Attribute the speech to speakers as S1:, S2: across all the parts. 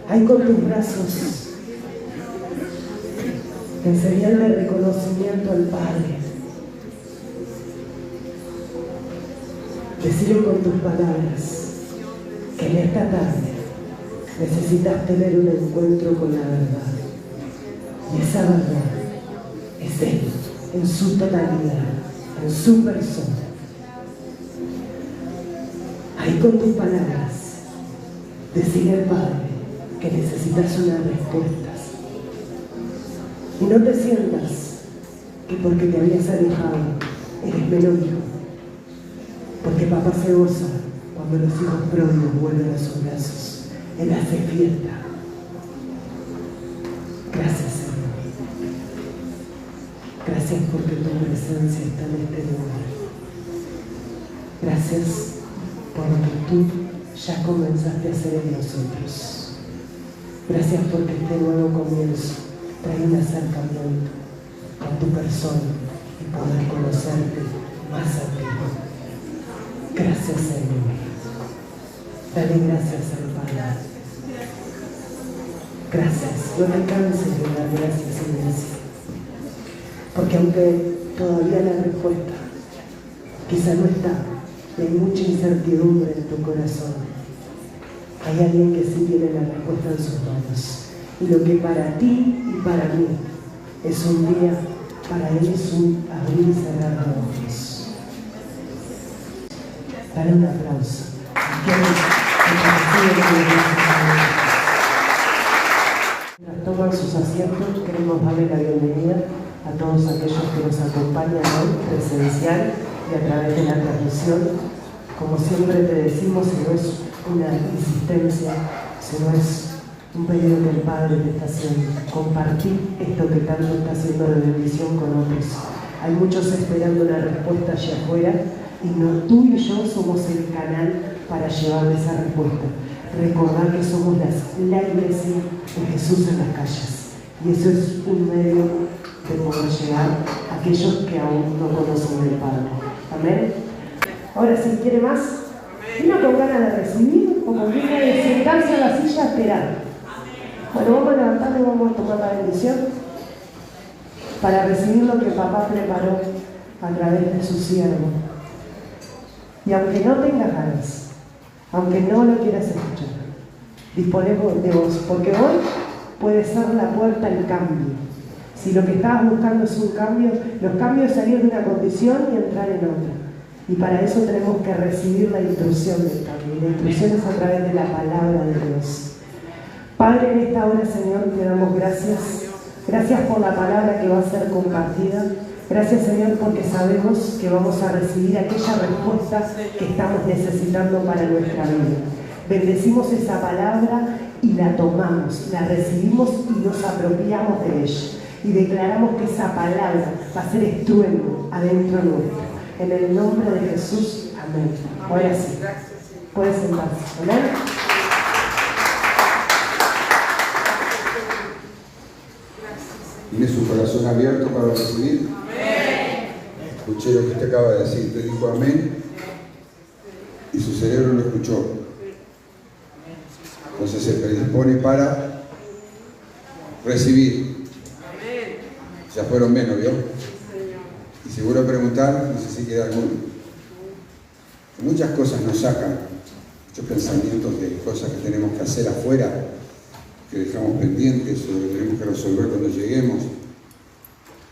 S1: Ahí con tus brazos, en señal de reconocimiento al Padre. Decile con tus palabras que en esta tarde necesitas tener un encuentro con la verdad. Y esa verdad es Él, en su totalidad, en su persona. Ahí con tus palabras, decile al Padre que necesitas unas respuestas. Y no te sientas que porque te habías alejado eres menor hijo. Porque papá se goza cuando los hijos pródigos vuelven a sus brazos. Él hace fiesta. Gracias, Señor. Gracias porque tu presencia está en este lugar. Gracias por lo que tú ya comenzaste a hacer en nosotros. Gracias porque este nuevo comienzo trae un acercamiento con tu persona y poder conocerte más a ti. Gracias, Señor. Dale gracias al Padre. Gracias. No te canses de dar gracias, Iglesia. Porque aunque todavía la respuesta quizá no está, y hay mucha incertidumbre en tu corazón, hay alguien que sí tiene la respuesta en sus manos. Y lo que para ti y para mí es un día, para Él es un abrir y cerrar de ojos. Dale un aplauso. Mientras toman sus asientos, queremos darle la bienvenida a todos aquellos que nos acompañan hoy presencial y a través de la transmisión. Como siempre te decimos, si no es una insistencia, si no es un pedido que el Padre te está haciendo, compartir esto que tanto está haciendo de bendición con otros. Hay muchos esperando una respuesta allá afuera y no, tú y yo somos el canal para llevarle esa respuesta. Recordar que somos la iglesia de Jesús en las calles. Y eso es un medio de poder llegar a aquellos que aún no conocen del Padre. Amén. Ahora, si quiere más, vino con ganas de recibir o con ganas de sentarse a la silla a esperar. Bueno, vamos a levantarnos y vamos a tomar la bendición para recibir lo que papá preparó a través de su siervo. Y aunque no tengas ganas, aunque no lo quieras escuchar, disponemos de vos, porque hoy puede ser la puerta al cambio. Si lo que estabas buscando es un cambio, los cambios es salir de una condición y entrar en otra. Y para eso tenemos que recibir la instrucción del cambio. Y la instrucción es a través de la palabra de Dios. Padre, en esta hora, Señor, te damos gracias. Gracias por la palabra que va a ser compartida. Gracias, Señor, porque sabemos que vamos a recibir aquella respuesta que estamos necesitando para nuestra vida. Bendecimos esa palabra y la tomamos, la recibimos y nos apropiamos de ella. Y declaramos que esa palabra va a ser estruendo adentro nuestro. En el nombre de Jesús, amén. Ahora sí, puedes sentarse. Amén.
S2: ¿Tiene su corazón abierto para recibir?
S3: Amén.
S2: Escuché lo que usted acaba de decir. Usted dijo amén y su cerebro lo escuchó. Entonces se predispone para recibir. Ya fueron menos, ¿vio? Y si vuelvo a preguntar, no sé si queda alguno. Muchas cosas nos sacan, muchos pensamientos de cosas que tenemos que hacer afuera, que dejamos pendientes o que tenemos que resolver cuando lleguemos.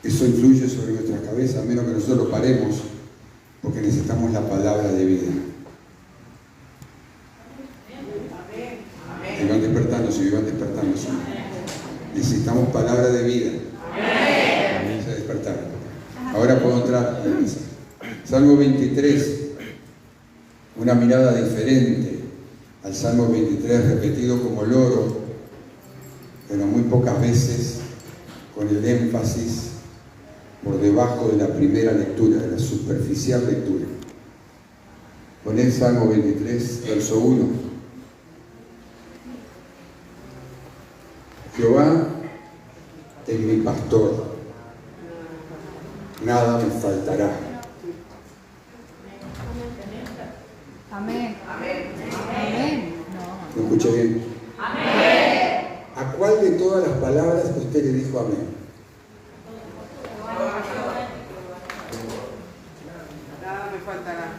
S2: Eso influye sobre nuestra cabeza, a menos que nosotros lo paremos, porque necesitamos la palabra de vida. Y van despertándose, y van despertándose. Necesitamos palabra de vida. Se despertaron. Ahora puedo entrar a la misa. Salmo 23, una mirada diferente al Salmo 23, repetido como loro, pero muy pocas veces con el énfasis por debajo de la primera lectura, de la superficial lectura. Con el Salmo 23, verso 1. Jehová es mi pastor, nada me faltará.
S3: Amén. Amén. Amén.
S2: ¿Lo escuché bien?
S3: Amén.
S2: ¿A cuál de todas las palabras usted le dijo amén?
S3: Nada me faltará.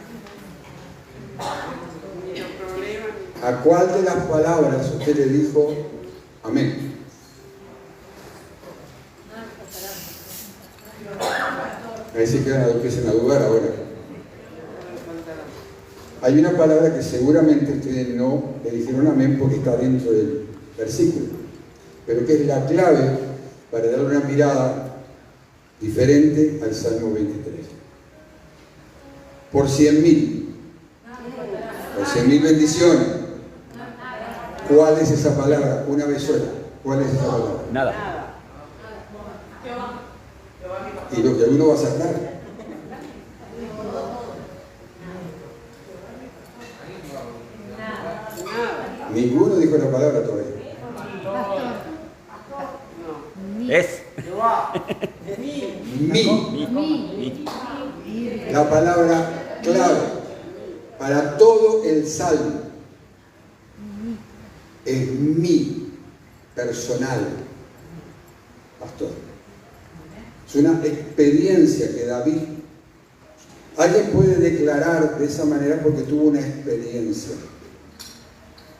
S3: Ni los problemas.
S2: ¿A cuál de las palabras usted le dijo amén? Ahí se quedan empiezan a dudar ahora. Hay una palabra que seguramente ustedes no le dijeron amén porque está dentro del versículo, pero que es la clave para darle una mirada diferente al Salmo 23. Por 100.000. Por 100.000 bendiciones. ¿Cuál es esa palabra? Una vez sola. ¿Cuál es esa palabra?
S4: Nada.
S2: Y lo que alguno va a sacar. Ninguno dijo la palabra todavía.
S4: Es.
S2: Mi. La palabra clave para todo el salmo es mi personal pastor. Es una experiencia que David, alguien puede declarar de esa manera porque tuvo una experiencia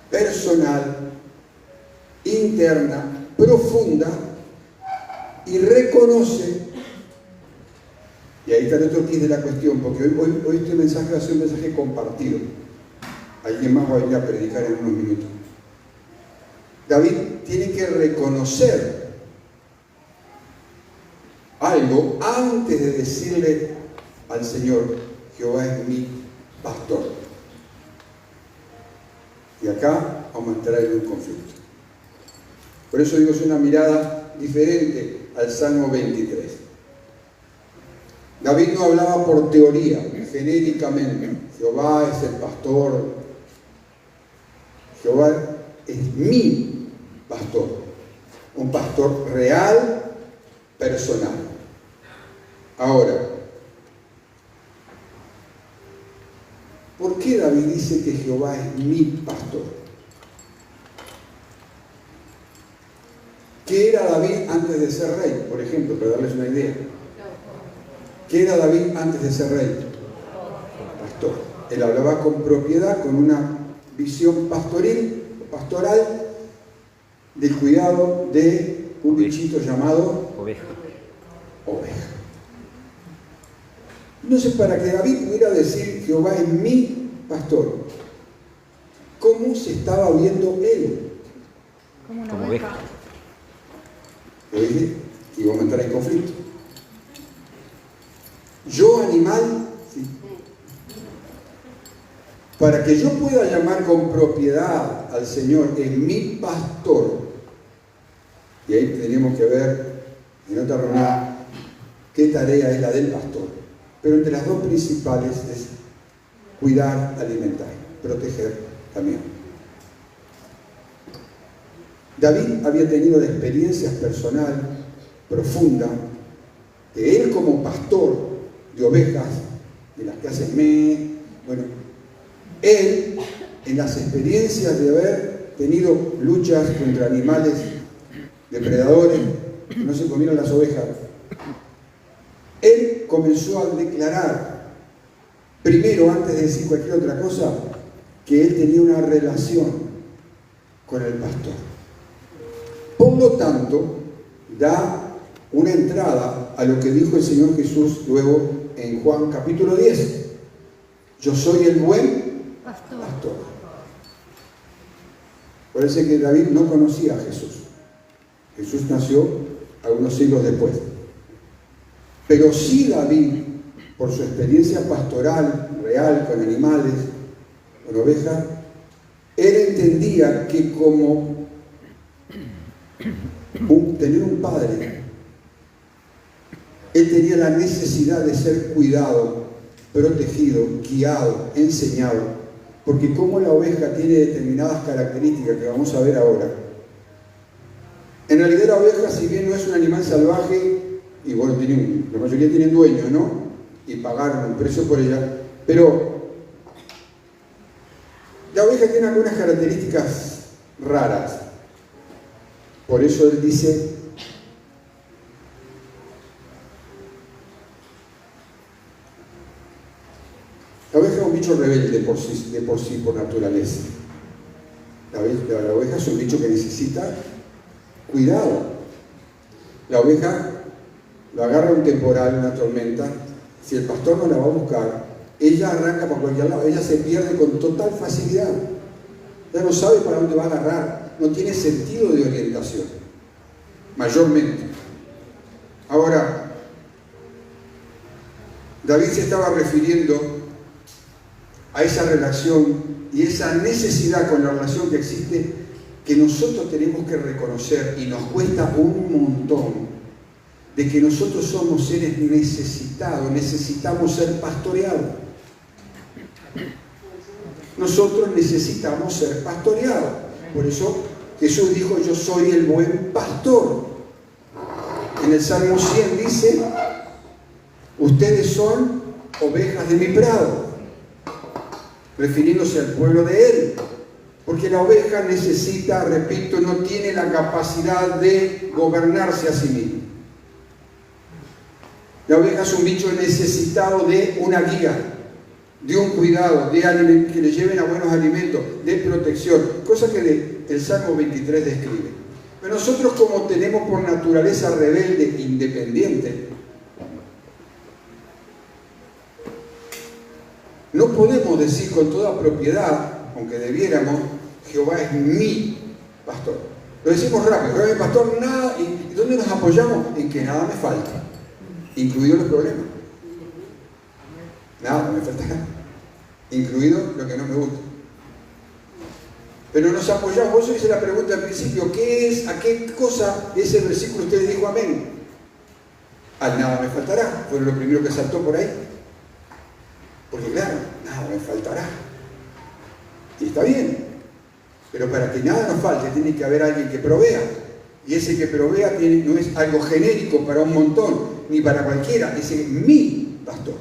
S2: personal, interna, profunda, y reconoce, y ahí está el otro kit de la cuestión, porque hoy este mensaje va a ser un mensaje compartido. Alguien más va a venir a predicar en unos minutos. David tiene que reconocer algo antes de decirle al Señor: Jehová es mi pastor. Y acá vamos a entrar en un conflicto. Por eso digo, es una mirada diferente al Salmo 23. David no hablaba por teoría, genéricamente. Jehová es el pastor. Jehová es mi pastor. Un pastor real, personal. Ahora, ¿por qué David dice que Jehová es mi pastor? ¿Qué era David antes de ser rey? Por ejemplo, para darles una idea. ¿Qué era David antes de ser rey? Pastor. Él hablaba con propiedad, con una visión pastoral, del cuidado de un bichito llamado
S4: Oveja.
S2: Entonces, para que David pudiera decir Jehová es mi pastor, ¿cómo se estaba viendo él?
S4: Como oveja.
S2: Lo dije y vamos a entrar en conflicto. Yo, animal, sí. Para que yo pueda llamar con propiedad al Señor es mi pastor, y ahí tendríamos que ver en otra reunión qué tarea es la del pastor. Pero entre las dos principales es cuidar, alimentar, proteger también. David había tenido la experiencia personal profunda de él como pastor de ovejas, de las que hacen bueno, él en las experiencias de haber tenido luchas contra animales depredadores que no se comieron las ovejas, él comenzó a declarar, primero, antes de decir cualquier otra cosa, que él tenía una relación con el pastor. Por lo tanto, da una entrada a lo que dijo el Señor Jesús luego en Juan capítulo 10. Yo soy el buen pastor. Parece que David no conocía a Jesús. Jesús nació algunos siglos después. Pero sí David, por su experiencia pastoral, real, con animales, con ovejas, él entendía que como tener un padre, él tenía la necesidad de ser cuidado, protegido, guiado, enseñado, porque como la oveja tiene determinadas características que vamos a ver ahora, en realidad la oveja, si bien no es un animal salvaje, y bueno, la mayoría tienen dueños, ¿no? Y pagaron un precio por ella, pero la oveja tiene algunas características raras. Por eso él dice, la oveja es un bicho rebelde por sí, por naturaleza. La oveja es un bicho que necesita cuidado. La oveja lo agarra un temporal, una tormenta. Si el pastor no la va a buscar, ella arranca por cualquier lado. Ella se pierde con total facilidad. Ella no sabe para dónde va a agarrar. No tiene sentido de orientación. Mayormente. Ahora, David se estaba refiriendo a esa relación y esa necesidad con la relación que existe, que nosotros tenemos que reconocer, y nos cuesta un montón, de que nosotros somos seres necesitados, necesitamos ser pastoreados. Nosotros necesitamos ser pastoreados. Por eso Jesús dijo, yo soy el buen pastor. En el Salmo 100 dice, ustedes son ovejas de mi prado, refiriéndose al pueblo de él. Porque la oveja necesita, repito, no tiene la capacidad de gobernarse a sí misma. La oveja es un bicho necesitado de una guía, de un cuidado, de que le lleven a buenos alimentos, de protección, cosa que el Salmo 23 describe. Pero nosotros, como tenemos por naturaleza rebelde, independiente, no podemos decir con toda propiedad, aunque debiéramos, Jehová es mi pastor. Lo decimos rápido, Jehová es mi pastor, nada. ¿Y dónde nos apoyamos? En que nada me falta, incluidos los problemas. Nada me faltará, incluido lo que no me gusta. Pero nos apoyamos. Vos hice la pregunta al principio, ¿qué es, a qué cosa de ese versículo usted dijo amén? Al nada me faltará, fue lo primero que saltó por ahí. Porque claro, nada me faltará. Y está bien. Pero para que nada nos falte, tiene que haber alguien que provea. Y ese que provea no es algo genérico para un montón, ni para cualquiera. Ese es mi pastor.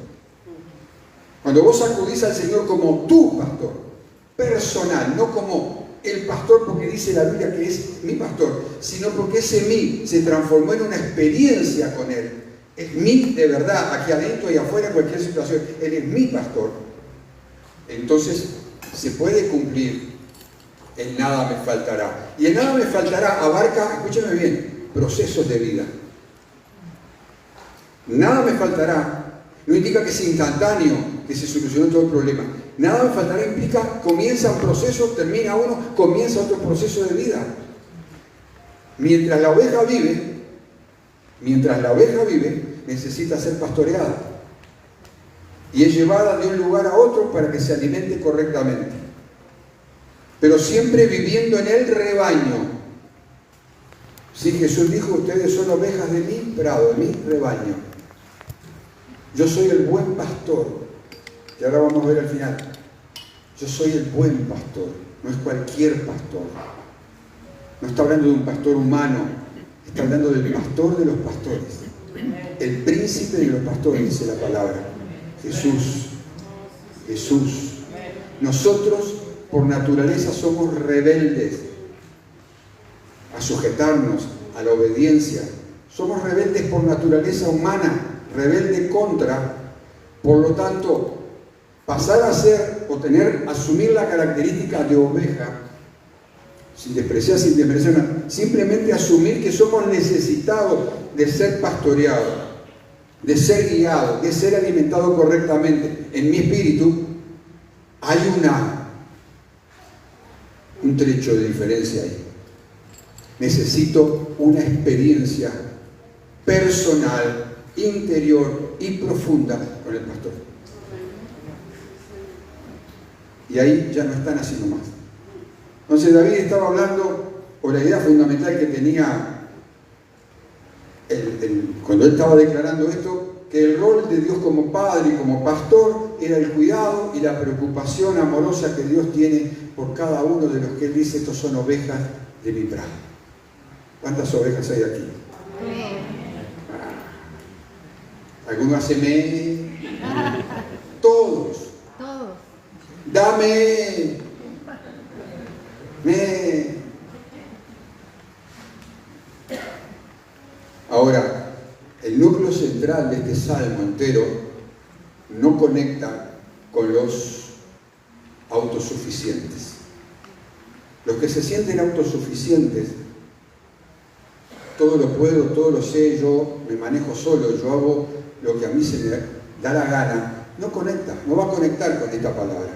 S2: Cuando vos acudís al Señor como tu pastor, personal, no como el pastor porque dice la Biblia que es mi pastor, sino porque ese mí se transformó en una experiencia con Él. Es mí de verdad, aquí adentro y afuera en cualquier situación. Él es mi pastor. Entonces se puede cumplir el nada me faltará. Y el nada me faltará abarca, escúcheme bien, procesos de vida. Nada me faltará no indica que es instantáneo, que se solucionó todo el problema. Nada me faltará implica comienza un proceso, termina uno, comienza otro proceso de vida. Mientras la oveja vive, necesita ser pastoreada y es llevada de un lugar a otro para que se alimente correctamente, pero siempre viviendo en el rebaño. Sí, Jesús dijo, ustedes son ovejas de mi prado, de mi rebaño. Yo soy el buen pastor, y ahora vamos a ver al final. Yo soy el buen pastor, no es cualquier pastor. No está hablando de un pastor humano, está hablando del pastor de los pastores. El príncipe de los pastores, dice la palabra. Jesús. Jesús. Nosotros, por naturaleza, somos rebeldes a sujetarnos a la obediencia. Somos rebeldes por naturaleza humana, rebelde contra. Por lo tanto, pasar a ser o asumir la característica de oveja, sin despreciar, simplemente asumir que somos necesitados de ser pastoreados, de ser guiados, de ser alimentados correctamente. En mi espíritu hay un trecho de diferencia ahí. Necesito una experiencia personal, interior y profunda con el pastor. Y ahí ya no están haciendo más. Entonces David estaba hablando, o la idea fundamental que tenía cuando él estaba declarando esto, que el rol de Dios como padre y como pastor era el cuidado y la preocupación amorosa que Dios tiene por cada uno de los que él dice, estos son ovejas de mi prado. ¿Cuántas ovejas hay aquí? ¿Alguno hace me? Todos. Dame. Ahora, el núcleo central de este salmo entero no conecta con los autosuficientes. Los que se sienten autosuficientes, todo lo puedo, todo lo sé, yo me manejo solo, yo hago lo que a mí se me da la gana, no conecta, no va a conectar con esta palabra.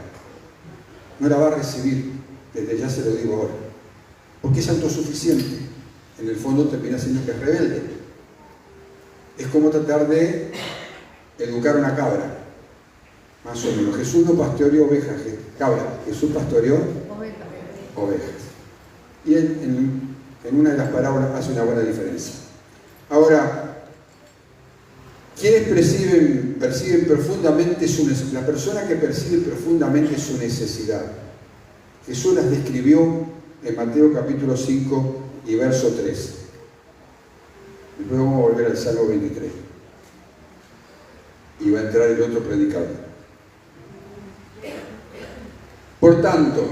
S2: No la va a recibir, desde ya se lo digo ahora. Porque es autosuficiente. En el fondo termina siendo que es rebelde. Es como tratar de educar una cabra, más o menos. Jesús no pastoreó ovejas, cabra. Jesús pastoreó ovejas. Y él, en una de las parábolas hace una buena diferencia. Ahora, ¿quiénes perciben profundamente su necesidad? La persona que percibe profundamente su necesidad. Jesús las describió en Mateo capítulo 5 y verso 3. Después vamos a volver al Salmo 23. Y va a entrar el otro predicador. Por tanto,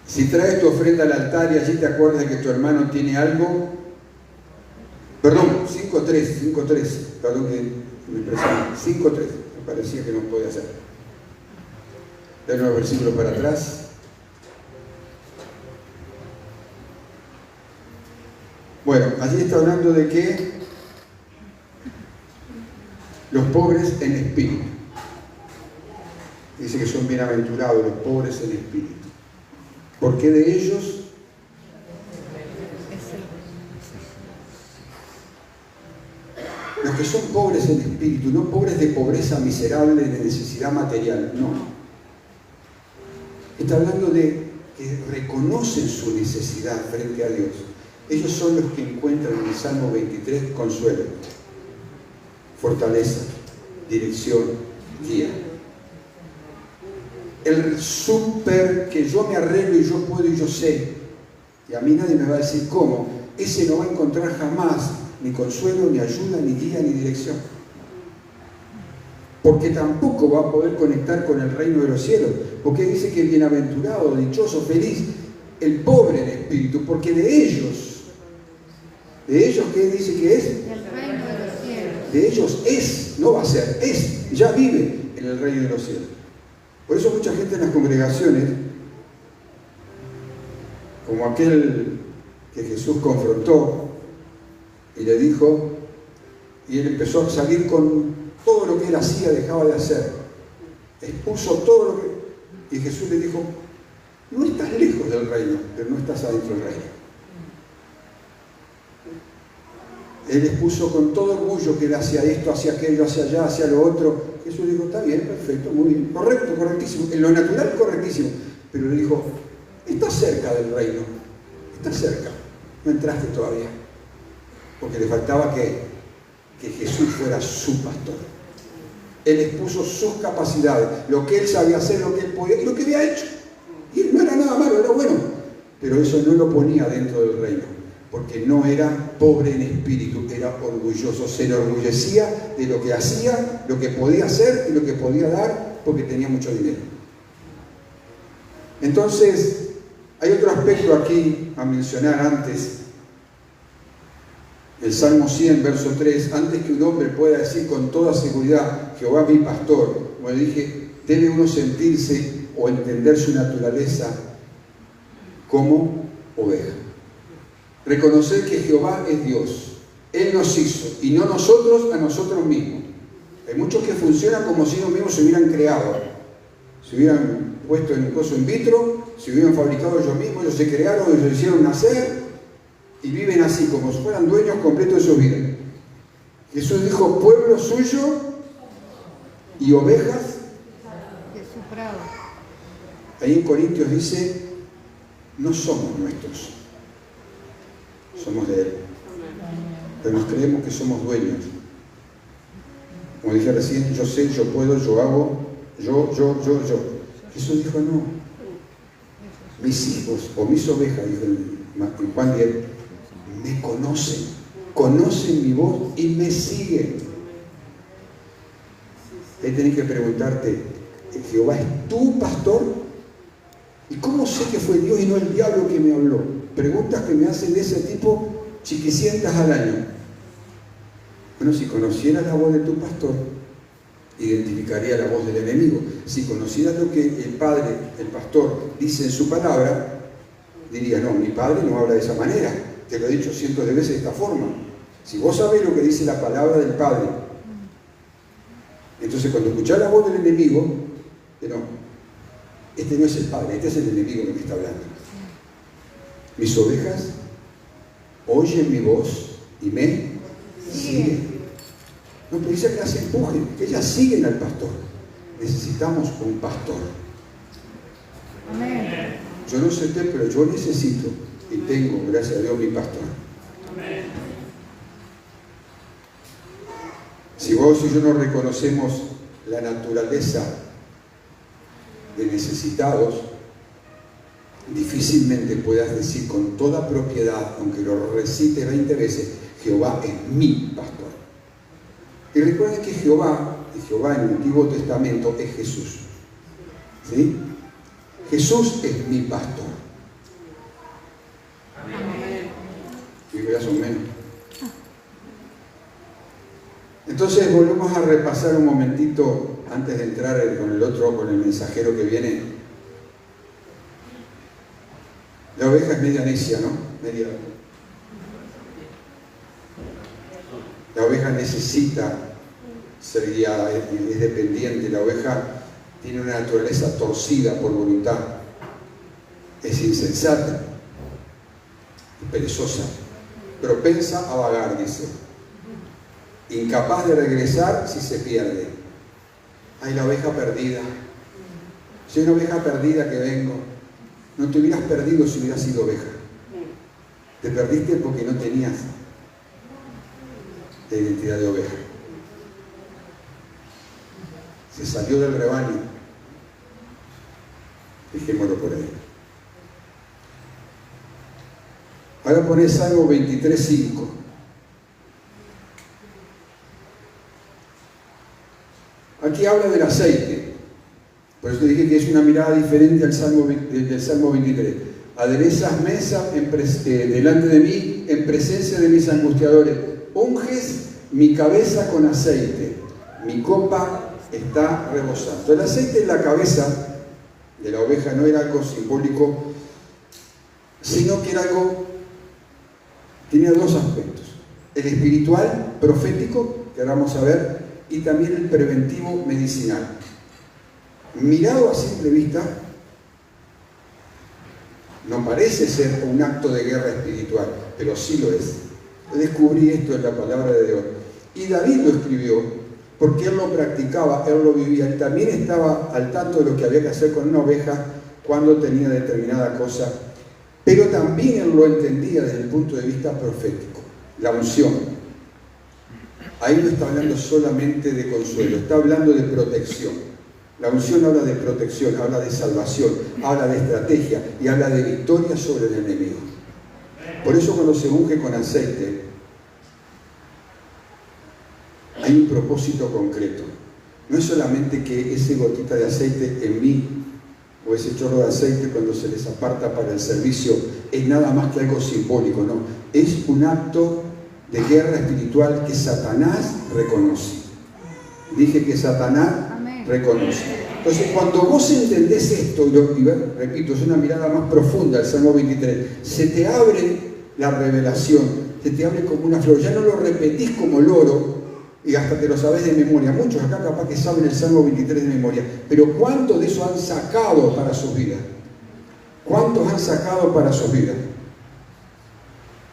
S2: si traes tu ofrenda al altar y allí te acuerdas de que tu hermano tiene algo, perdón, 5.3, perdón que me presioné, 5.3, me parecía que no podía hacer. Dale unos versículos para atrás. Bueno, allí está hablando de que los pobres en espíritu. Dice que son bienaventurados los pobres en espíritu. Porque de ellos los que son pobres en espíritu, no pobres de pobreza miserable, de necesidad material, no. Está hablando de que reconocen su necesidad frente a Dios. Ellos son los que encuentran en el Salmo 23 consuelo, fortaleza, dirección, guía. El súper que yo me arreglo y yo puedo y yo sé, y a mí nadie me va a decir cómo, ese no va a encontrar jamás ni consuelo, ni ayuda, ni guía, ni dirección. Porque tampoco va a poder conectar con el reino de los cielos, porque dice que bienaventurado, dichoso, feliz, el pobre en espíritu, porque de ellos, ¿qué dice que es?
S5: El reino de los cielos.
S2: De ellos es, no va a ser, es, ya vive en el reino de los cielos. Por eso mucha gente en las congregaciones, como aquel que Jesús confrontó y le dijo, y él empezó a salir con todo lo que él hacía, dejaba de hacer, expuso todo lo que... Y Jesús le dijo, no estás lejos del reino, pero no estás adentro del reino. Él expuso con todo orgullo que él hacía esto, hacía aquello, hacía allá, hacía lo otro. Jesús le dijo, está bien, perfecto, muy bien, correcto, correctísimo. En lo natural, correctísimo. Pero le dijo, estás cerca del reino, estás cerca, no entraste todavía. Porque le faltaba que Jesús fuera su pastor. Él expuso sus capacidades, lo que él sabía hacer, lo que él podía y lo que había hecho. Y no era nada malo, era bueno. Pero eso no lo ponía dentro del reino. Porque no era pobre en espíritu, era orgulloso, se enorgullecía de lo que hacía, lo que podía hacer y lo que podía dar, porque tenía mucho dinero. Entonces, hay otro aspecto aquí a mencionar antes. El Salmo 100, verso 3, antes que un hombre pueda decir con toda seguridad, Jehová mi pastor, como le dije, debe uno sentirse o entender su naturaleza como oveja. Reconocer que Jehová es Dios. Él nos hizo y no nosotros a nosotros mismos. Hay muchos que funcionan como si ellos mismos se hubieran creado. Se hubieran puesto en un coso in vitro, se hubieran fabricado ellos mismos, ellos se crearon, ellos se hicieron nacer y viven así, como si fueran dueños completos de su vida. Jesús dijo, pueblo suyo y ovejas
S5: De su prado.
S2: Ahí en Corintios dice, no somos nuestros. Somos de Él, pero nos creemos que somos dueños. Como dije recién, yo sé, yo puedo, yo hago, yo. Jesús dijo, no. Mis hijos o mis ovejas, dijo en Juan 10, me conocen mi voz y me siguen. Ahí tenés que preguntarte, ¿Jehová es tu pastor? ¿Y cómo sé que fue Dios y no el diablo que me habló? Preguntas que me hacen de ese tipo chiquicientas al año. Bueno, si conocieras la voz de tu pastor, identificaría la voz del enemigo. Si conocieras lo que el padre, el pastor, dice en su palabra, diría, no, mi padre no habla de esa manera, te lo he dicho cientos de veces de esta forma. Si vos sabés lo que dice la palabra del padre, entonces cuando escuchás la voz del enemigo, no, este no es el padre, este es el enemigo que me está hablando. Mis ovejas oyen mi voz y me siguen. No, pero dice que las empujen, que ellas siguen al pastor. Necesitamos un pastor.
S5: Amén.
S2: Yo no sé usted, pero yo necesito y tengo, gracias a Dios, mi pastor.
S3: Amén.
S2: Si vos y yo no reconocemos la naturaleza de necesitados, difícilmente puedas decir con toda propiedad, aunque lo recites 20 veces, Jehová es mi pastor. Y recuerden que Jehová en el Antiguo Testamento es Jesús. ¿Sí? Jesús es mi pastor.
S3: Amén.
S2: Y ya son menos. Entonces volvemos a repasar un momentito antes de entrar con el mensajero que viene. La oveja es media necia, ¿no? La oveja necesita ser guiada, es dependiente. La oveja tiene una naturaleza torcida por voluntad. Es insensata, es perezosa, propensa a vagar, dice. Incapaz de regresar si se pierde. Ay, la oveja perdida. Soy una oveja perdida que vengo. No te hubieras perdido si hubieras sido oveja. Te perdiste porque no tenías la identidad de oveja. Se salió del rebaño. Dejémoslo por ahí. Ahora pones Salmo 23:5. Aquí habla del aceite. Por eso dije que es una mirada diferente al del Salmo 23. Aderezas mesa delante de mí en presencia de mis angustiadores. Unges mi cabeza con aceite. Mi copa está rebosando. El aceite en la cabeza de la oveja no era algo simbólico, sino que era algo, tenía dos aspectos. El espiritual, profético, que ahora vamos a ver, y también el preventivo medicinal. Mirado a simple vista, no parece ser un acto de guerra espiritual, pero sí lo es. Descubrí esto en la palabra de Dios. Y David lo escribió porque él lo practicaba, él lo vivía. Él también estaba al tanto de lo que había que hacer con una oveja cuando tenía determinada cosa, pero también él lo entendía desde el punto de vista profético. La unción. Ahí no está hablando solamente de consuelo, está hablando de protección. La unción habla de protección, habla de salvación, habla de estrategia y habla de victoria sobre el enemigo. Por eso cuando se unge con aceite, hay un propósito concreto. No es solamente que ese gotita de aceite en mí, o ese chorro de aceite cuando se les aparta para el servicio, es nada más que algo simbólico, no. Es un acto de guerra espiritual que Satanás reconoce. Dije que Satanás reconoce. Entonces, cuando vos entendés esto, repito, es una mirada más profunda del Salmo 23, se te abre la revelación, se te abre como una flor, ya no lo repetís como loro y hasta te lo sabés de memoria. Muchos acá capaz que saben el Salmo 23 de memoria, pero ¿cuántos de eso han sacado para sus vidas? ¿Cuántos han sacado para sus vidas?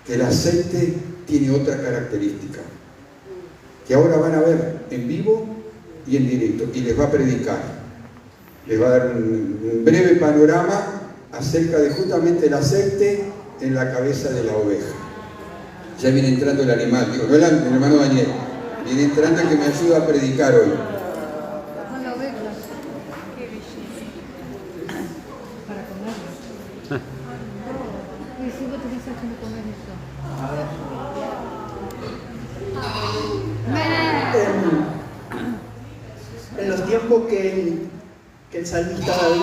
S2: Que el aceite tiene otra característica, que ahora van a ver en vivo y en directo, y les va a predicar, les va a dar un breve panorama acerca de justamente el aceite en la cabeza de la oveja. Ya viene entrando el animal, digo, no el hermano Daniel, viene entrando el que me ayuda a predicar hoy.
S5: Con la oveja. Para comerlo. Y si vos tenés hecho de comer eso.
S6: En los tiempos que el salmista David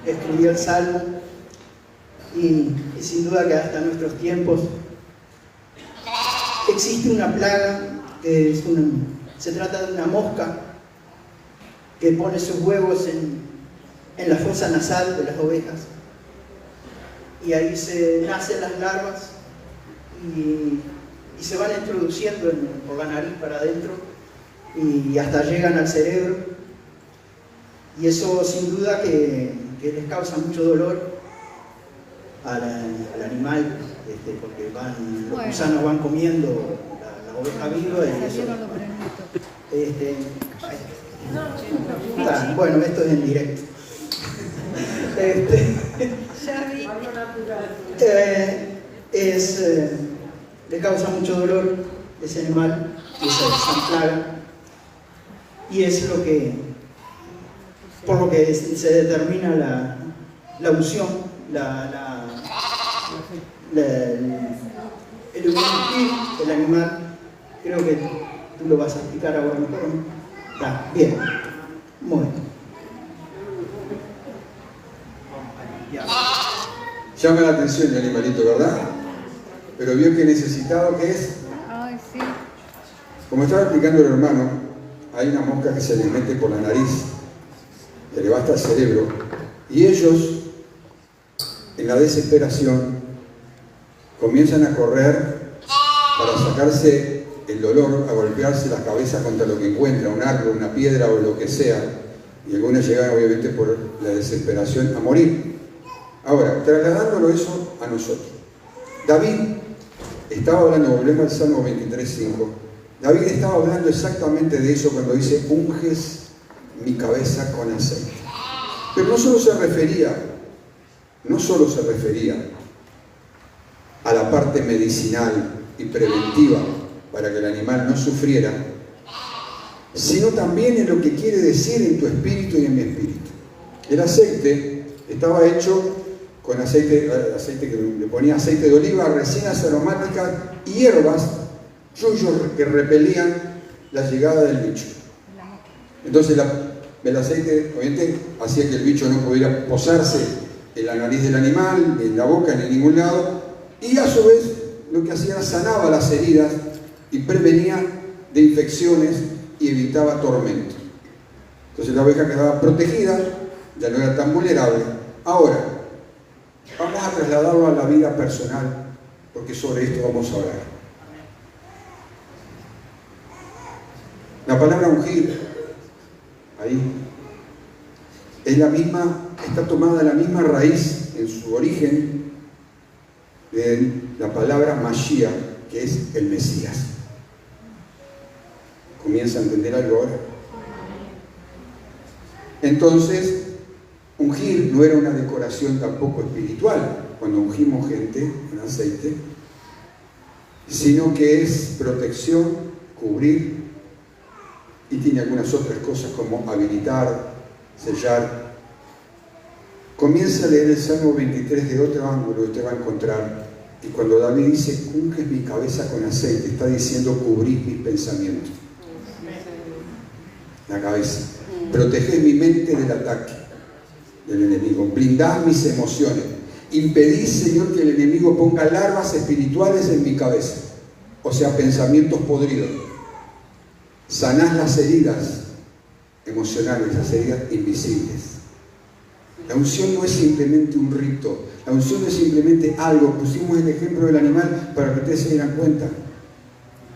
S6: escribió el Salmo, y sin duda que hasta nuestros tiempos, existe una plaga, que se trata de una mosca que pone sus huevos en la fosa nasal de las ovejas. Y ahí nacen las larvas y se van introduciendo por la nariz para adentro y hasta llegan al cerebro. Y eso sin duda que les causa mucho dolor al animal, porque los gusanos van comiendo la oveja viva y eso. Bueno, esto es en directo. Le causa mucho dolor ese animal, esa plaga, y es por lo que se determina la unción, el ungir del animal. Creo que tú lo vas a explicar ahora mejor, ¿no? Bien, bueno.
S2: Llama la atención el animalito, ¿verdad? Pero vio que necesitado que es.
S5: Ay, sí.
S2: Como estaba explicando el hermano, hay una mosca que se les mete por la nariz, que le va hasta el cerebro, y ellos, en la desesperación, comienzan a correr para sacarse el dolor, a golpearse la cabeza contra lo que encuentra, un árbol, una piedra o lo que sea, y algunos llegan obviamente por la desesperación a morir. Ahora, trasladándolo eso a nosotros. David estaba hablando, volvemos al Salmo 23:5, David estaba hablando exactamente de eso cuando dice, unges mi cabeza con aceite. Pero no solo se refería a la parte medicinal y preventiva para que el animal no sufriera, sino también en lo que quiere decir en tu espíritu y en mi espíritu. El aceite estaba hecho con aceite que le ponía aceite de oliva, resinas aromáticas y hierbas, yuyos que repelían la llegada del bicho. Entonces el aceite obviamente hacía que el bicho no pudiera posarse en la nariz del animal, ni en la boca, ni en ningún lado, y a su vez lo que hacía era sanaba las heridas y prevenía de infecciones y evitaba tormento. Entonces la oveja quedaba protegida, ya no era tan vulnerable. Ahora, vamos a trasladarlo a la vida personal, porque sobre esto vamos a hablar. La palabra ungir, ahí, es la misma, está tomada de la misma raíz en su origen de la palabra Mashiach, que es el Mesías. ¿Comienza a entender algo ahora? Entonces, ungir no era una decoración tampoco espiritual, cuando ungimos gente con aceite, sino que es protección, cubrir, y tiene algunas otras cosas como habilitar, sellar. Comienza a leer el Salmo 23 de otro ángulo y usted va a encontrar que cuando David dice, unges mi cabeza con aceite, está diciendo cubrís mis pensamientos. La cabeza. Protegés mi mente del ataque del enemigo. Blindás mis emociones. Impedís, Señor, que el enemigo ponga larvas espirituales en mi cabeza. O sea, pensamientos podridos. Sanás las heridas emocionales, las heridas invisibles. La unción no es simplemente un rito. La unción no es simplemente algo. Pusimos el ejemplo del animal para que ustedes se dieran cuenta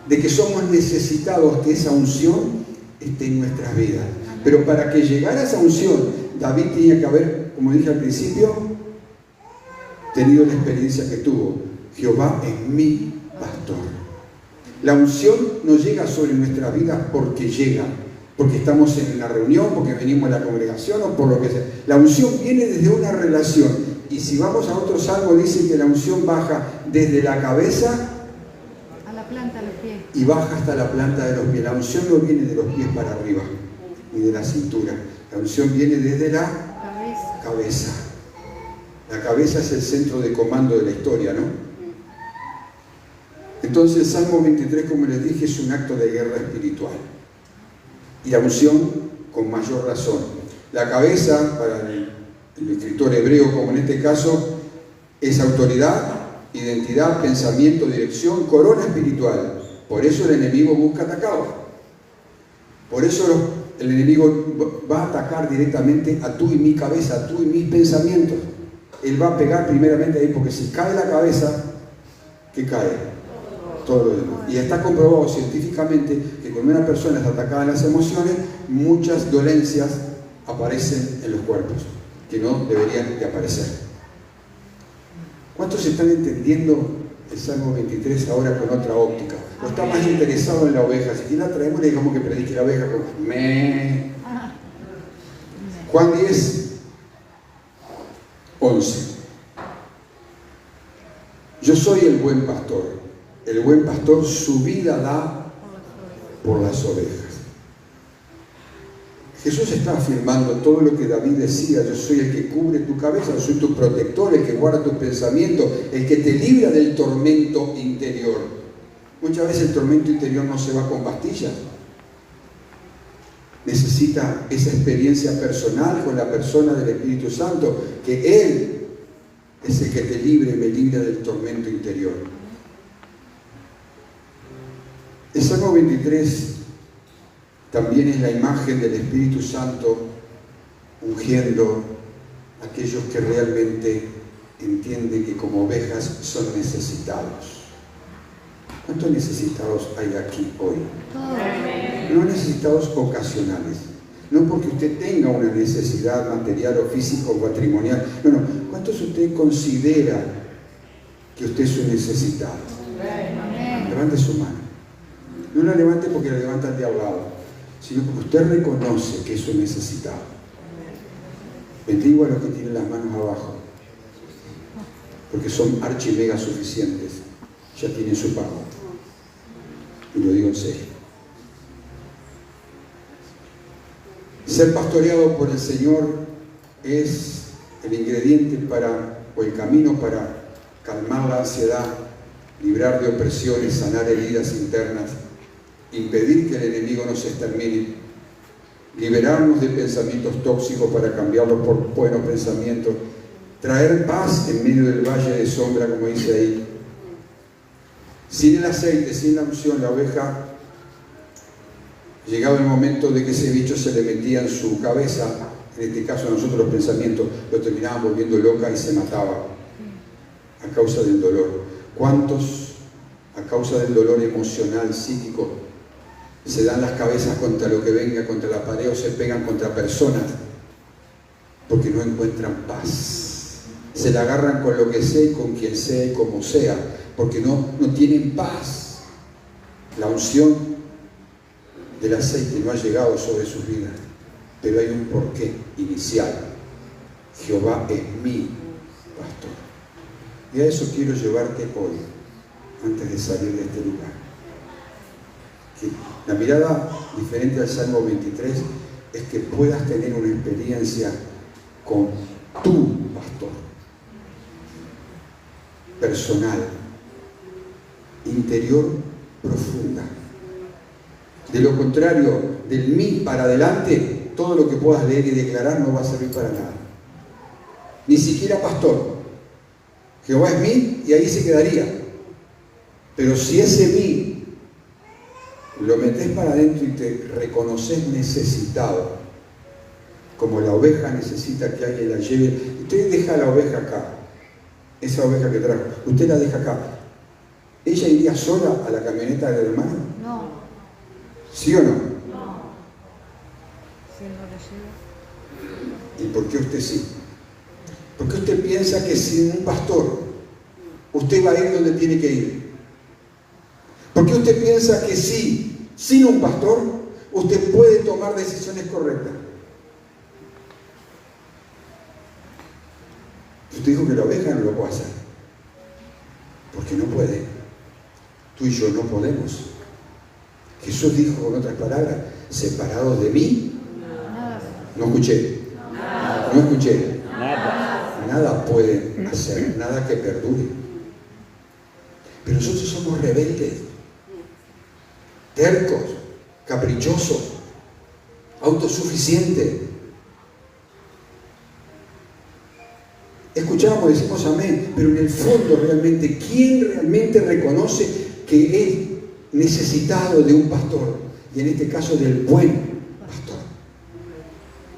S2: de que somos necesitados que esa unción esté en nuestras vidas. Pero para que llegara a esa unción, David tenía que haber, como dije al principio, tenido la experiencia que tuvo. Jehová es mi pastor. La unción no llega sobre nuestras vidas porque llega, porque estamos en una reunión, porque venimos a la congregación o por lo que sea. La unción viene desde una relación. Y si vamos a otro salmo, dice que la unción baja desde la cabeza
S5: A la planta de los pies.
S2: y baja hasta la planta de los pies. La unción no viene de los pies para arriba, ni de la cintura. La unción viene desde la cabeza. La cabeza es el centro de comando de la historia, ¿no? Entonces el Salmo 23, como les dije, es un acto de guerra espiritual. Y la unción con mayor razón. La cabeza, para el escritor hebreo, como en este caso, es autoridad, identidad, pensamiento, dirección, corona espiritual. Por eso el enemigo busca atacarlos. Por eso el enemigo va a atacar directamente a tú y mi cabeza, a tú y mis pensamientos. Él va a pegar primeramente ahí, porque si cae la cabeza, ¿qué cae? Todo lo demás. Y está comprobado científicamente que cuando una persona está atacada en las emociones, muchas dolencias aparecen en los cuerpos, que no deberían de aparecer. ¿Cuántos están entendiendo el Salmo 23 ahora con otra óptica? ¿O está más interesado en la oveja? Si la traemos, le digamos que predique la oveja con me. Juan 10, 11. Yo soy el buen pastor. El buen pastor su vida da por las ovejas. Jesús está afirmando todo lo que David decía: yo soy el que cubre tu cabeza, yo soy tu protector, el que guarda tus pensamientos, el que te libra del tormento interior. Muchas veces el tormento interior no se va con pastillas. Necesita esa experiencia personal con la persona del Espíritu Santo, que Él es el que te libre y me libra del tormento interior. El Salmo 23 también es la imagen del Espíritu Santo ungiendo a aquellos que realmente entienden que como ovejas son necesitados. ¿Cuántos necesitados hay aquí hoy? No necesitados ocasionales. No porque usted tenga una necesidad material o física o patrimonial. No. ¿Cuántos usted considera que usted es un necesitado? Levante su mano. No la levante porque la levantan de ahogado, sino porque usted reconoce que es un necesitado. Bendigo a los que tienen las manos abajo, porque son archi mega suficientes, ya tienen su pago. Y lo digo en serio. Ser pastoreado por el Señor es el ingrediente o el camino para calmar la ansiedad, librar de opresiones, sanar heridas internas, impedir que el enemigo nos extermine, liberarnos de pensamientos tóxicos para cambiarlos por buenos pensamientos, traer paz en medio del valle de sombra, como dice ahí. Sin el aceite, sin la unción, la oveja, llegado el momento de que ese bicho se le metía en su cabeza, en este caso a nosotros los pensamientos, lo terminaban volviendo loca y se mataba a causa del dolor. ¿Cuántos, a causa del dolor emocional, psíquico, se dan las cabezas contra lo que venga, contra la pared, o se pegan contra personas porque no encuentran paz? Se la agarran con lo que sea y con quien sea y como sea, porque no tienen paz. La unción del aceite no ha llegado sobre sus vidas, pero hay un porqué inicial. Jehová es mi pastor. Y a eso quiero llevarte hoy, antes de salir de este lugar. Que la mirada diferente al Salmo 23 es que puedas tener una experiencia con tu pastor, personal, interior, profunda. De lo contrario, del mí para adelante, todo lo que puedas leer y declarar no va a servir para nada. Ni siquiera pastor. Jehová es mí y ahí se quedaría. Pero si ese mí lo metes para adentro y te reconoces necesitado, como la oveja necesita que alguien la lleve, usted deja la oveja acá, esa oveja que trajo, usted la deja acá, ¿ella iría sola a la camioneta del hermano?
S5: No.
S2: ¿Sí o no?
S5: No. Si él no lo lleva.
S2: ¿Y por qué usted sí? Porque usted piensa que sin un pastor usted va a ir donde tiene que ir. Porque usted piensa que sí, sin un pastor usted puede tomar decisiones correctas. Usted dijo que la oveja no lo puede hacer, porque no puede. Tú y yo no podemos. Jesús dijo con otras palabras: separados de mí, no escuché, no escuché, nada pueden hacer, nada que perdure. Pero nosotros somos rebeldes, tercos, caprichosos, autosuficientes. Escuchamos, decimos amén, pero en el fondo realmente, ¿quién realmente reconoce que Él necesitado de un pastor, y en este caso del buen pastor.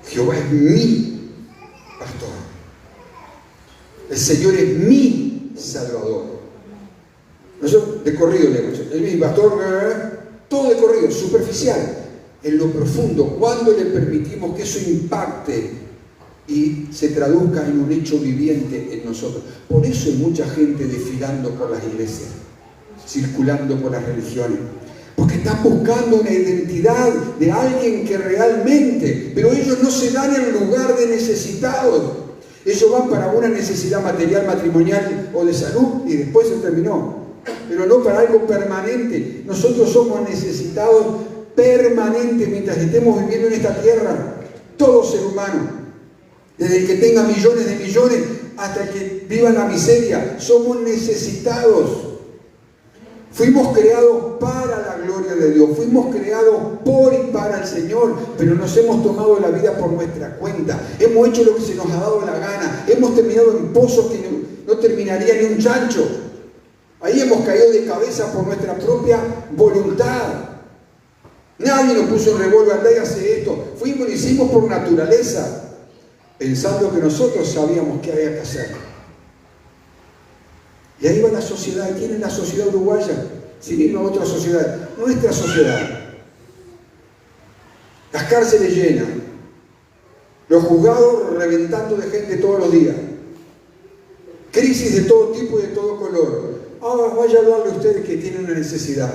S2: Jehová es mi pastor. El Señor es mi Salvador. Nosotros de corrido leemos, es mi pastor, todo de corrido, superficial. En lo profundo, cuando le permitimos que eso impacte y se traduzca en un hecho viviente en nosotros. Por eso hay mucha gente desfilando por las iglesias, circulando por las religiones, porque están buscando una identidad de alguien que realmente, pero ellos no se dan en lugar de necesitados. Ellos van para una necesidad material, matrimonial o de salud y después se terminó, pero no para algo permanente. Nosotros somos necesitados permanente mientras estemos viviendo en esta tierra. Todo ser humano, desde el que tenga millones de millones hasta el que viva en la miseria, somos necesitados. Fuimos creados para la gloria de Dios, fuimos creados por y para el Señor, pero nos hemos tomado la vida por nuestra cuenta, hemos hecho lo que se nos ha dado la gana, hemos terminado en pozos que no terminaría ni un chancho. Ahí hemos caído de cabeza por nuestra propia voluntad. Nadie nos puso un revólver, andá y hace esto. Fuimos y lo hicimos por naturaleza, pensando que nosotros sabíamos qué había que hacer. Y ahí va la sociedad. ¿Quién es la sociedad uruguaya? Sin irnos a otra sociedad. Nuestra sociedad. Las cárceles llenas. Los juzgados reventando de gente todos los días. Crisis de todo tipo y de todo color. Ahora vaya a hablarle a ustedes que tienen una necesidad.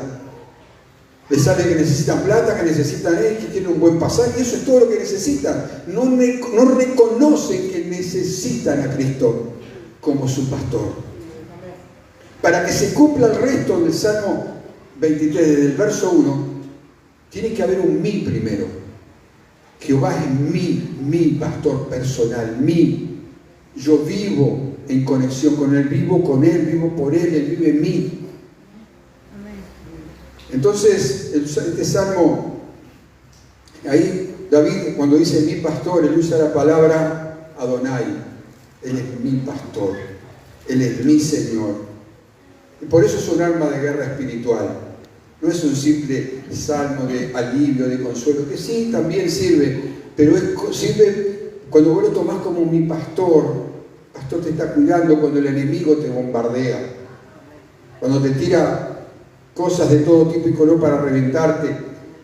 S2: Les sale que necesitan plata, que necesitan que tienen un buen pasaje, eso es todo lo que necesitan. No reconocen que necesitan a Cristo como su pastor. Para que se cumpla el resto del Salmo 23, desde el verso 1, tiene que haber un mí primero. Jehová es mi pastor personal, mi. Yo vivo en conexión con Él, vivo con Él, vivo por Él, Él vive en mí. Entonces, este salmo, ahí David, cuando dice mi pastor, él usa la palabra Adonai. Él es mi pastor, Él es mi Señor. Y por eso es un arma de guerra espiritual. No es un simple salmo de alivio, de consuelo, que sí, también sirve, pero sirve cuando vos lo tomás como mi pastor. El pastor te está cuidando cuando el enemigo te bombardea, cuando te tira cosas de todo tipo y color para reventarte,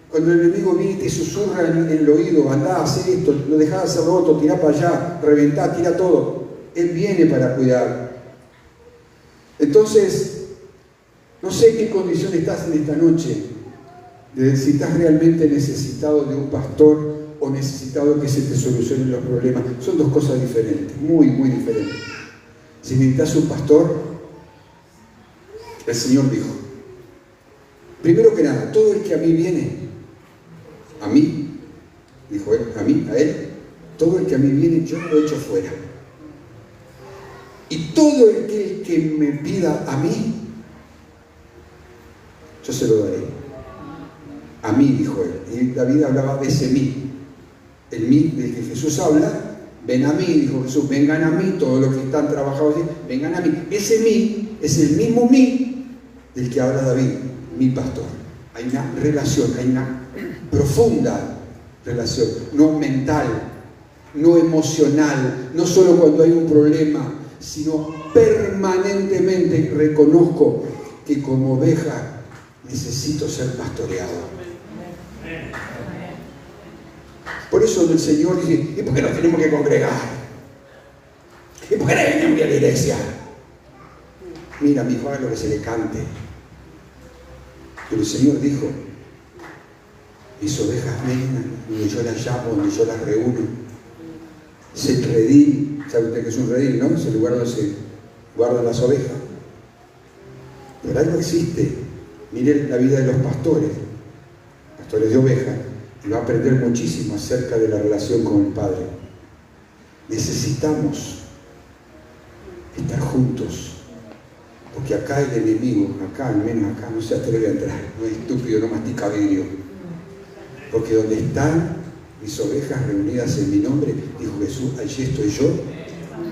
S2: cuando el enemigo viene y te susurra en el oído, andá, haz esto, lo dejás de hacer lo otro, tirá para allá, reventá, tira todo. Él viene para cuidar. Entonces, no sé en qué condición estás en esta noche, de si estás realmente necesitado de un pastor o necesitado de que se te solucionen los problemas. Son dos cosas diferentes, muy, muy diferentes. Si necesitas un pastor, el Señor dijo, primero que nada, todo el que a mí viene, a mí, dijo él, a él, todo el que a mí viene, yo lo echo fuera. Y todo el que me pida a mí, yo se lo daré. A mí, dijo él. Y David hablaba de ese mí. El mí del que Jesús habla, ven a mí, dijo Jesús, vengan a mí, todos los que están trabajados, vengan a mí. Ese mí es el mismo mí del que habla David. Mi pastor. Hay una relación, hay una profunda relación, no mental, no emocional, no solo cuando hay un problema, sino permanentemente reconozco que como oveja necesito ser pastoreado. Por eso el Señor dice, ¿y por qué nos tenemos que congregar? ¿Y por qué no venimos a la iglesia? Mira, mi hijo, haga lo que se le cante. Pero el Señor dijo, mis ovejas vengan, donde yo las llamo, donde yo las reúno. Es el redil, ¿sabe usted que es un redil, no? Es el lugar donde se guardan las ovejas. Pero algo existe. Miren la vida de los pastores de ovejas, y va a aprender muchísimo acerca de la relación con el Padre. Necesitamos estar juntos. Porque acá el enemigo, acá, al menos acá, no se atreve a entrar, no es estúpido, no mastica vidrio. Porque donde están mis ovejas reunidas en mi nombre, dijo Jesús, allí estoy yo,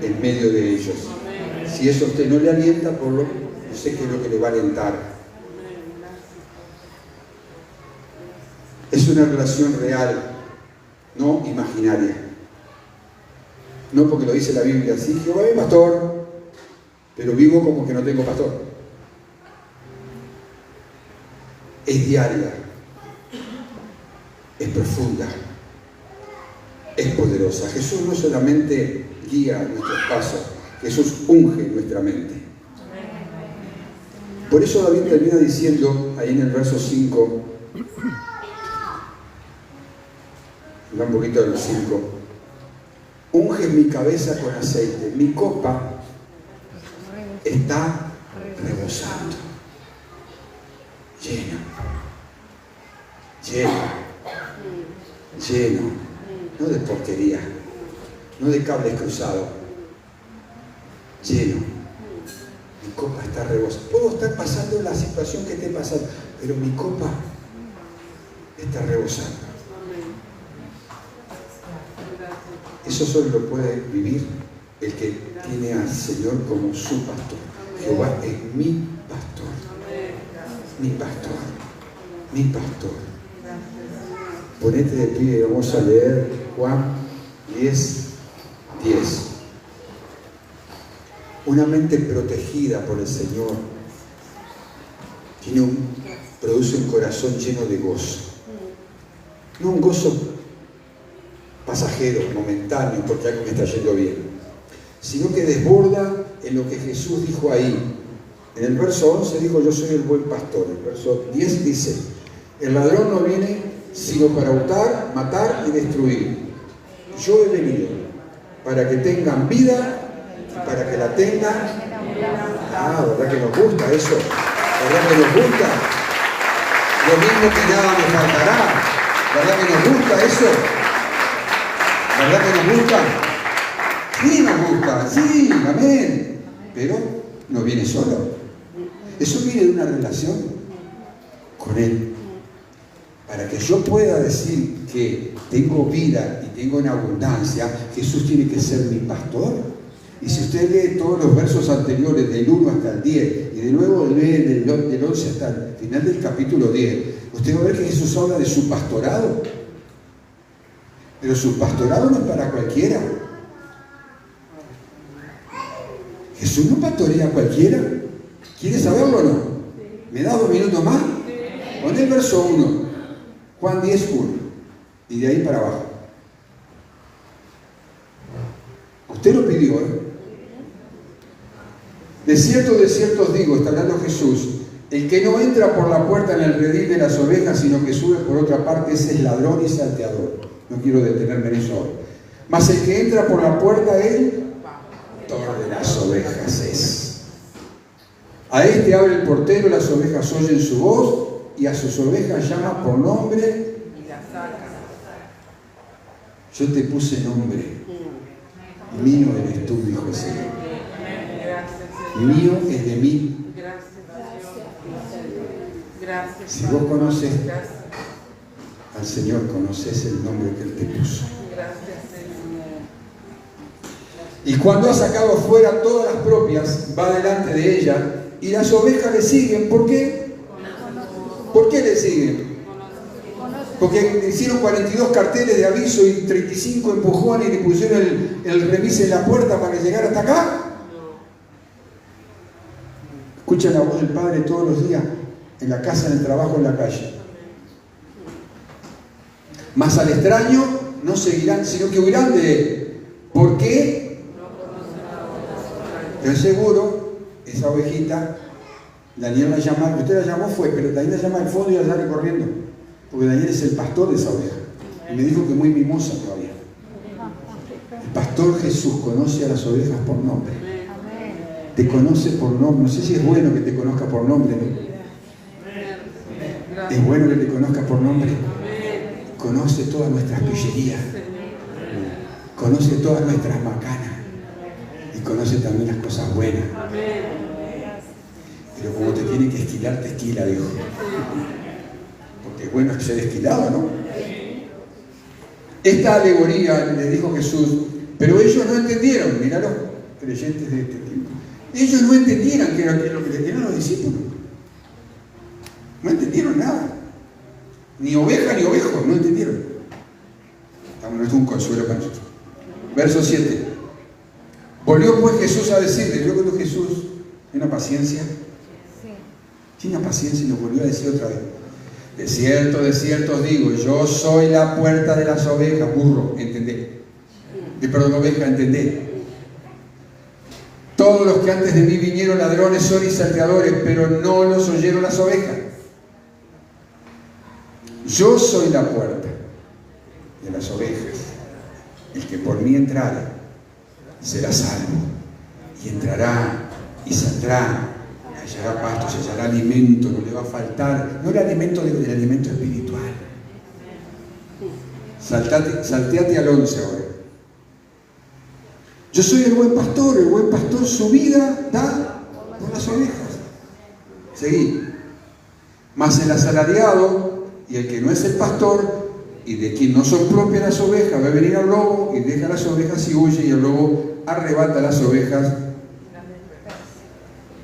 S2: en medio de ellos. Si eso a usted no le alienta, por lo yo sé que es lo que le va a alentar. Es una relación real, no imaginaria. No porque lo dice la Biblia, sí, Jehová es pastor, pero vivo como que no tengo pastor. Es diaria, es profunda, es poderosa. Jesús no solamente guía nuestros pasos, Jesús unge nuestra mente. Por eso David termina diciendo, ahí en el verso 5, un poquito del 5, unge mi cabeza con aceite, mi copa está rebosando, lleno, no de porquería, no de cables cruzados, lleno. Mi copa está rebosando. Puedo estar pasando la situación que esté pasando, pero mi copa está rebosando. Eso solo lo puede vivir el que tiene al Señor como su pastor. Jehová es mi pastor. Mi pastor. Mi pastor. Ponete de pie y vamos a leer Juan 10:10. Una mente protegida por el Señor produce un corazón lleno de gozo. No un gozo pasajero, momentáneo, porque algo me está yendo bien, sino que desborda en lo que Jesús dijo ahí. En el verso 11 dijo, yo soy el buen pastor. El verso 10 dice, el ladrón no viene sino para hurtar, matar y destruir. Yo he venido para que tengan vida y para que la tengan. ¿Verdad que nos gusta eso? ¿Verdad que nos gusta? Lo mismo que nada me faltará. ¿Verdad que nos gusta eso? ¿Verdad que nos gusta? Sí, nos gusta, sí, amén. Pero no viene solo. Eso viene de una relación con Él. Para que yo pueda decir que tengo vida y tengo en abundancia, Jesús tiene que ser mi pastor. Y si usted lee todos los versos anteriores, del 1 hasta el 10, y de nuevo lee del 11 hasta el final del capítulo 10, usted va a ver que Jesús habla de su pastorado. Pero su pastorado no es para cualquiera. Jesús no pastorea a cualquiera. ¿Quiere saberlo o no? ¿Me da 2 minutos más? Pon el verso 1. Juan 10:1. Y de ahí para abajo. Usted lo pidió, ¿eh? De cierto os digo, está hablando Jesús, el que no entra por la puerta en el redil de las ovejas, sino que sube por otra parte, ese es ladrón y salteador. No quiero detenerme en eso ahora. Mas el que entra por la puerta, el pastor de las ovejas es. A este abre el portero, las ovejas oyen su voz, y a sus ovejas llama por nombre. Yo te puse nombre. Mío eres tú, dijo el Señor. Mío es de mí. Si vos conoces al Señor, conoces el nombre que Él te puso. Y cuando ha sacado fuera todas las propias, va delante de ella, y las ovejas le siguen. ¿Por qué? ¿Por qué le siguen? Porque hicieron 42 carteles de aviso y 35 empujones y le pusieron el remis en la puerta para llegar hasta acá. Escuchan la voz del Padre todos los días, en la casa, en el trabajo, en la calle. Mas al extraño no seguirán, sino que huirán de él. ¿Por qué? Pero seguro, esa ovejita, Daniel la llama, usted la llamó fue, pero Daniel la llama al fondo y la sale corriendo. Porque Daniel es el pastor de esa oveja. Y me dijo que muy mimosa todavía. El pastor Jesús conoce a las ovejas por nombre. Te conoce por nombre. No sé si es bueno que te conozca por nombre, ¿no? Es bueno que te conozca por nombre. Conoce todas nuestras pillerías. Conoce todas nuestras macanas. Y conoce también las cosas buenas. Pero como te tiene que esquilar, te esquila, dijo. Porque es bueno ser esquilado, ¿no? Esta alegoría le dijo Jesús, pero ellos no entendieron, míralo, creyentes de este tiempo. Ellos no entendieron qué era lo que les dieron los discípulos. No entendieron nada. Ni oveja ni ovejo, no entendieron. No es un consuelo para nosotros. Verso 7. Volvió pues Jesús a decirle, luego de Jesús, ¿tiene una paciencia? Tiene una paciencia y nos volvió a decir otra vez. De cierto os digo, yo soy la puerta de las ovejas. Burro, entendé. Perdón, oveja, entendé. Todos los que antes de mí vinieron ladrones son y salteadores, pero no los oyeron las ovejas. Yo soy la puerta de las ovejas. El que por mí entrare será salvo, y entrará y saldrá, hallará pasto, hallará alimento, no le va a faltar, no el alimento del alimento espiritual. Salteate al 11 ahora. Yo soy el buen pastor su vida da por las ovejas. Seguí. Mas el asalariado y el que no es el pastor y de quien no son propias las ovejas, va a venir al lobo y deja las ovejas y huye, y el lobo arrebata las ovejas,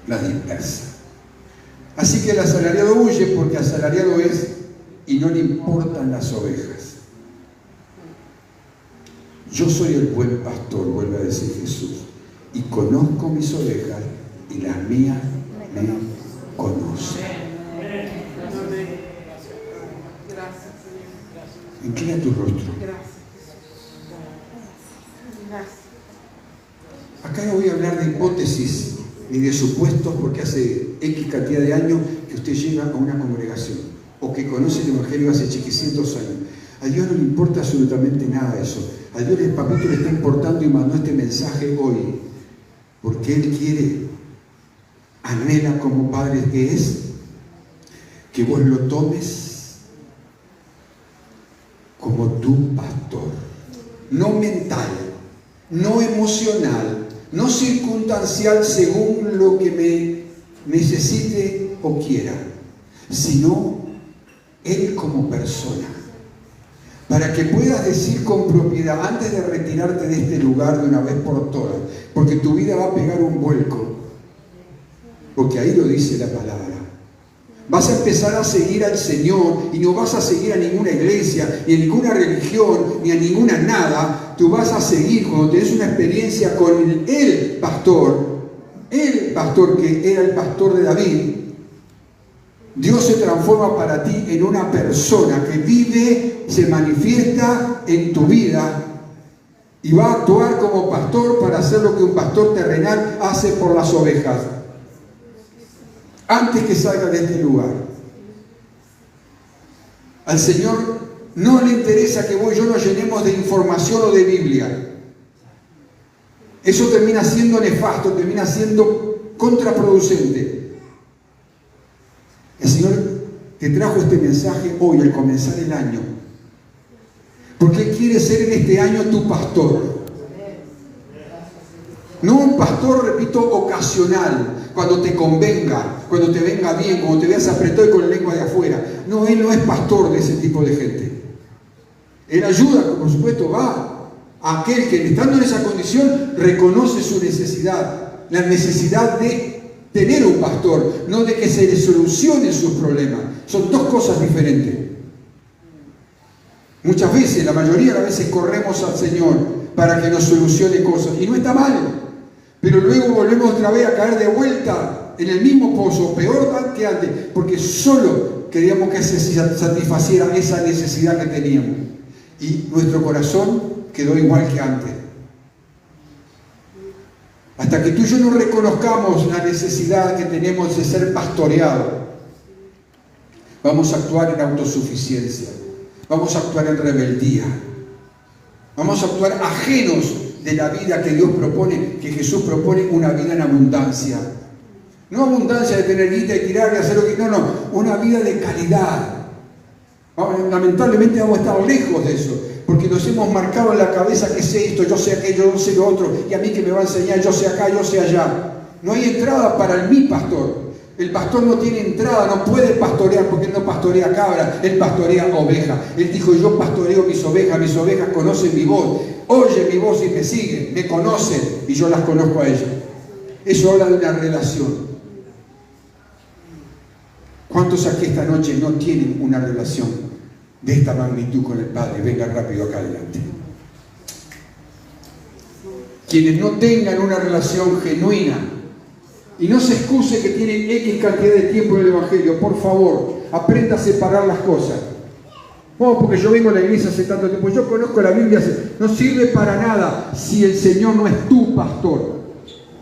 S2: las dispersa. Así que el asalariado huye porque asalariado es y no le importan las ovejas. Yo soy el buen pastor, vuelve a decir Jesús, y conozco mis ovejas y las mías me conocen.
S3: Gracias, Señor.
S2: Inclina tu rostro.
S3: Gracias. Gracias.
S2: Acá no voy a hablar de hipótesis ni de supuestos, porque hace X cantidad de años que usted llega a una congregación o que conoce el Evangelio hace chiquicientos años. A Dios no le importa absolutamente nada de eso. A Dios el papito le está importando y mandó este mensaje hoy, porque Él quiere, anhela como Padre que es, que vos lo tomes como tu pastor, no mental, no emocional, no circunstancial según lo que me necesite o quiera, sino Él como persona. Para que puedas decir con propiedad, antes de retirarte de este lugar de una vez por todas, porque tu vida va a pegar un vuelco, porque ahí lo dice la palabra. Vas a empezar a seguir al Señor y no vas a seguir a ninguna iglesia, ni a ninguna religión, ni a ninguna nada. Tú vas a seguir cuando tenés una experiencia con el pastor que era el pastor de David. Dios se transforma para ti en una persona que vive, se manifiesta en tu vida y va a actuar como pastor para hacer lo que un pastor terrenal hace por las ovejas. Antes que salga de este lugar, al Señor no le interesa que vos y yo nos llenemos de información o de Biblia. Eso termina siendo nefasto, termina siendo contraproducente. El Señor te trajo este mensaje hoy al comenzar el año, porque Él quiere ser en este año tu pastor. No un pastor, repito, ocasional, cuando te convenga, cuando te venga bien, cuando te veas apretado y con la lengua de afuera. No, Él no es pastor de ese tipo de gente. Él ayuda, por supuesto, va a aquel que estando en esa condición reconoce su necesidad, la necesidad de tener un pastor, no de que se le solucionen sus problemas. Son dos cosas diferentes. Muchas veces, la mayoría de las veces corremos al Señor para que nos solucione cosas, y no está mal, pero luego volvemos otra vez a caer de vuelta en el mismo pozo, peor que antes, porque solo queríamos que se satisfaciera esa necesidad que teníamos, y nuestro corazón quedó igual que antes. Hasta que tú y yo no reconozcamos la necesidad que tenemos de ser pastoreados, vamos a actuar en autosuficiencia, vamos a actuar en rebeldía, vamos a actuar ajenos de la vida que Dios propone, que Jesús propone, una vida en abundancia. No abundancia de tener guita y tirar y hacer lo que... No, una vida de calidad. Lamentablemente vamos a estar lejos de eso, porque nos hemos marcado en la cabeza que sé esto, yo sé aquello, yo sé lo otro, y a mí que me va a enseñar, yo sé acá, yo sé allá. No hay entrada para mi pastor. El pastor no tiene entrada, no puede pastorear, porque él no pastorea cabra, él pastorea oveja. Él dijo, yo pastoreo mis ovejas conocen mi voz, oyen mi voz y me siguen, me conocen, y yo las conozco a ellas. Eso habla de una relación. ¿Cuántos aquí esta noche no tienen una relación de esta magnitud con el Padre, venga rápido acá adelante. Quienes no tengan una relación genuina, y no se excuse que tienen X cantidad de tiempo en el Evangelio, por favor, aprenda a separar las cosas. No, porque yo vengo a la iglesia hace tanto tiempo, yo conozco la Biblia, no sirve para nada si el Señor no es tu pastor.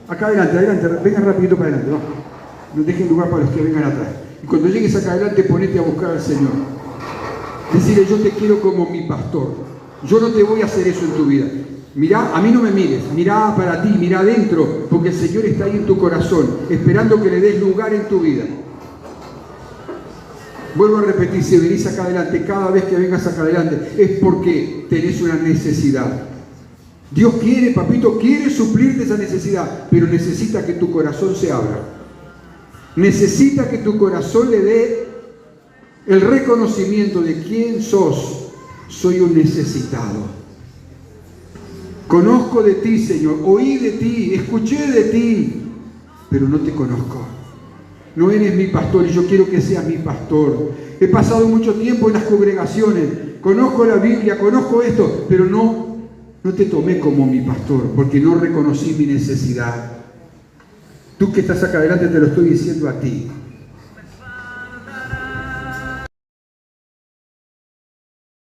S2: Acá adelante, vengan rapidito para adelante, no dejen lugar para los que vengan atrás. Y cuando llegues acá adelante, ponete a buscar al Señor. Decirle, yo te quiero como mi pastor. Yo no te voy a hacer eso en tu vida. Mirá, a mí no me mires, mirá para ti, mirá adentro, porque el Señor está ahí en tu corazón, esperando que le des lugar en tu vida. Vuelvo a repetir, si venís acá adelante, cada vez que vengas acá adelante, es porque tenés una necesidad. Dios quiere, papito, quiere suplirte esa necesidad, pero necesita que tu corazón se abra. Necesita que tu corazón le dé el reconocimiento de quién sos. Soy un necesitado. Conozco de ti, Señor, oí de ti, escuché de ti, pero no te conozco. No eres mi pastor y yo quiero que seas mi pastor. He pasado mucho tiempo en las congregaciones, conozco la Biblia, conozco esto, pero no te tomé como mi pastor porque no reconocí mi necesidad. Tú que estás acá adelante te lo estoy diciendo a ti.